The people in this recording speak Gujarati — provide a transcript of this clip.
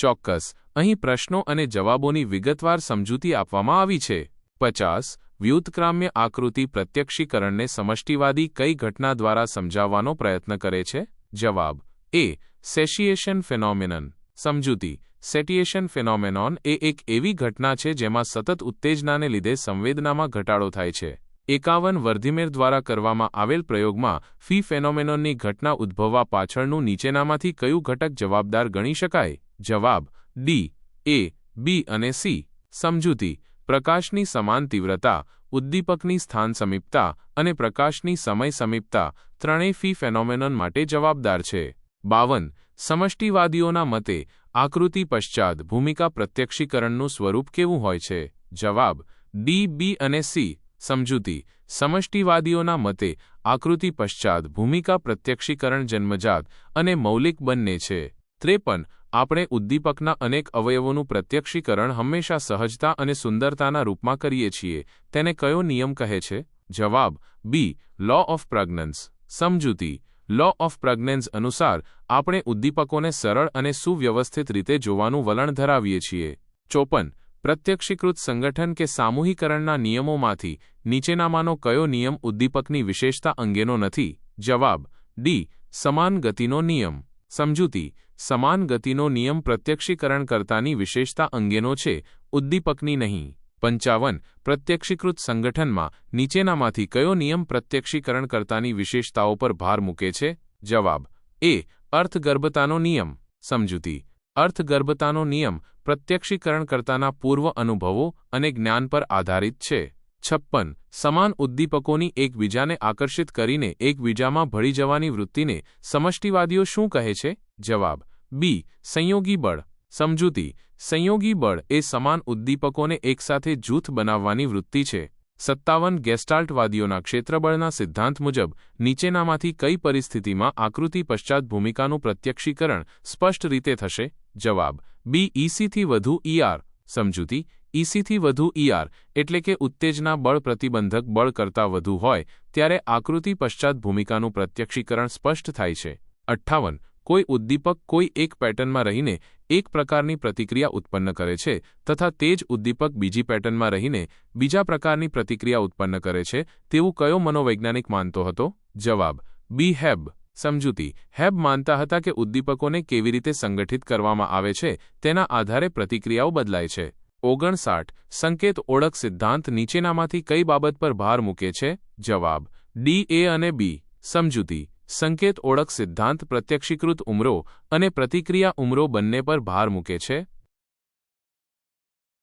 ચોક્કસ. અહીં પ્રશ્નો અને જવાબોની વિગતવાર સમજૂતી આપવામાં આવી છે. 50. વ્યુત્ક્રામ્ય આકૃતિ પ્રત્યક્ષીકરણને સમષ્ટિવાદી કઈ ઘટના દ્વારા સમજાવવાનો પ્રયત્ન કરે છે? જવાબ એ. સેશિએશન ફેનોમેનન. સમજૂતી. સેટિએશન ફેનોમેનોન એ એક એવી ઘટના છે જેમાં સતત ઉત્તેજનાને લીધે સંવેદનામાં ઘટાડો થાય છે. 51. વર્ધીમેર દ્વારા કરવામાં આવેલ પ્રયોગમાં ફી ફેનોમેનોનની ઘટના ઉદ્ભવવા પાછળનું નીચેનામાંથી કયું ઘટક જવાબદાર ગણી શકાય? જવાબ ડી, એ, બી અને સી. સમજૂતી. પ્રકાશની સમાન તીવ્રતા, ઉદ્દીપકની સ્થાન સમીપતા અને પ્રકાશની સમય સમીપતા ત્રણેય ફી ફેનોમેનોન માટે જવાબદાર છે. 52. સમષ્ટિવાદીઓના મતે આકૃતિ પશ્ચાત ભૂમિકા પ્રત્યક્ષીકરણનું સ્વરૂપ કેવું હોય છે? જવાબ ડી, બી અને સી. સમજૂતી. સમષ્ટિવાદીઓના મતે આકૃતિ પશ્ચાત ભૂમિકા પ્રત્યક્ષીકરણ જન્મજાત અને મૌલિક બંને છે. 53. આપણે ઉદ્દીપકના અનેક અવયવોનું પ્રત્યક્ષીકરણ હંમેશા સહજતા અને સુંદરતાના રૂપમાં કરીએ છીએ. તેને કયો નિયમ કહે છે? જવાબ બી. Law of પ્રેગ્નન્સ. સમજૂતી. લો ઓફ પ્રેગ્નન્સ અનુસાર આપણે ઉદ્દીપકોને સરળ અને સુવ્યવસ્થિત રીતે જોવાનું વલણ ધરાવીએ છીએ. 54. પ્રત્યક્ષીકૃત સંગઠન કે સામૂહિકરણના નિયમોમાંથી નીચેનામાંનો કયો નિયમ ઉદ્દીપકની વિશેષતા અંગેનો નથી? જવાબ ડી. સમાન ગતિનો નિયમ. સમજૂતી. સમાન ગતિનો નિયમ પ્રત્યક્ષીકરણકર્તાની વિશેષતા અંગેનો છે, ઉદ્દીપકની નહીં. 55. પ્રત્યક્ષીકૃત સંગઠનમાં નીચેનામાંથી કયો નિયમ પ્રત્યક્ષીકરણકર્તાની વિશેષતાઓ પર ભાર મૂકે છે? જવાબ એ. અર્થગર્ભતાનો નિયમ. સમજૂતી. અર્થગર્ભતાનો નિયમ પ્રત્યક્ષીકરણકર્તાના પૂર્વ અનુભવો અને જ્ઞાન પર આધારિત છે. 56. સમાન ઉદ્દીપકોની એકબીજાને આકર્ષિત કરીને એકબીજામાં ભળી જવાની વૃત્તિને સમષ્ટિવાદીઓ શું કહે છે? જવાબ બી. સંયોગી બળ. સમજૂતી. સંયોગી બળ એ સમાન ઉદ્દીપકોને એકસાથે જૂથ બનાવવાની વૃત્તિ છે. 57. ગેસ્ટાલ્ટવાદીઓના ક્ષેત્રબળના સિદ્ધાંત મુજબ નીચેનામાંથી કઈ પરિસ્થિતિમાં આકૃતિ પશ્ચાત ભૂમિકાનું પ્રત્યક્ષીકરણ સ્પષ્ટ રીતે થશે? જવાબ બી. ઇસીથી વધુ ઈઆર. સમજૂતી. ઇસીથી વધુ ઈઆર એટલે કે ઉત્તેજના બળ પ્રતિબંધક બળ કરતાં વધુ હોય ત્યારે આકૃતિ પશ્ચાત ભૂમિકાનું પ્રત્યક્ષીકરણ સ્પષ્ટ થાય છે. 58. કોઈ ઉદ્દીપક કોઈ એક પેટર્નમાં રહીને એક પ્રકારની પ્રતિક્રિયા ઉત્પન્ન કરે છે તથા તે જ ઉદ્દીપક બીજી પેટર્નમાં રહીને બીજા પ્રકારની પ્રતિક્રિયા ઉત્પન્ન કરે છે તેવું કયો મનોવૈજ્ઞાનિક માનતો હતો? જવાબ બી. હેબ. સમજૂતી. હેબ માનતા હતા કે ઉદ્દીપકોને કેવી રીતે સંગઠિત કરવામાં આવે છે તેના આધારે પ્રતિક્રિયાઓ બદલાય છે. 59. સંકેત ઓળખ સિદ્ધાંત નીચેનામાંથી કઈ બાબત પર ભાર મૂકે છે? જવાબ ડી, એ અને બી. સમજૂતી. સંકેત ઓળખ સિદ્ધાંત પ્રત્યક્ષીકૃત ઉમરો અને પ્રતિક્રિયા ઉમરો બંને પર ભાર મૂકે છે.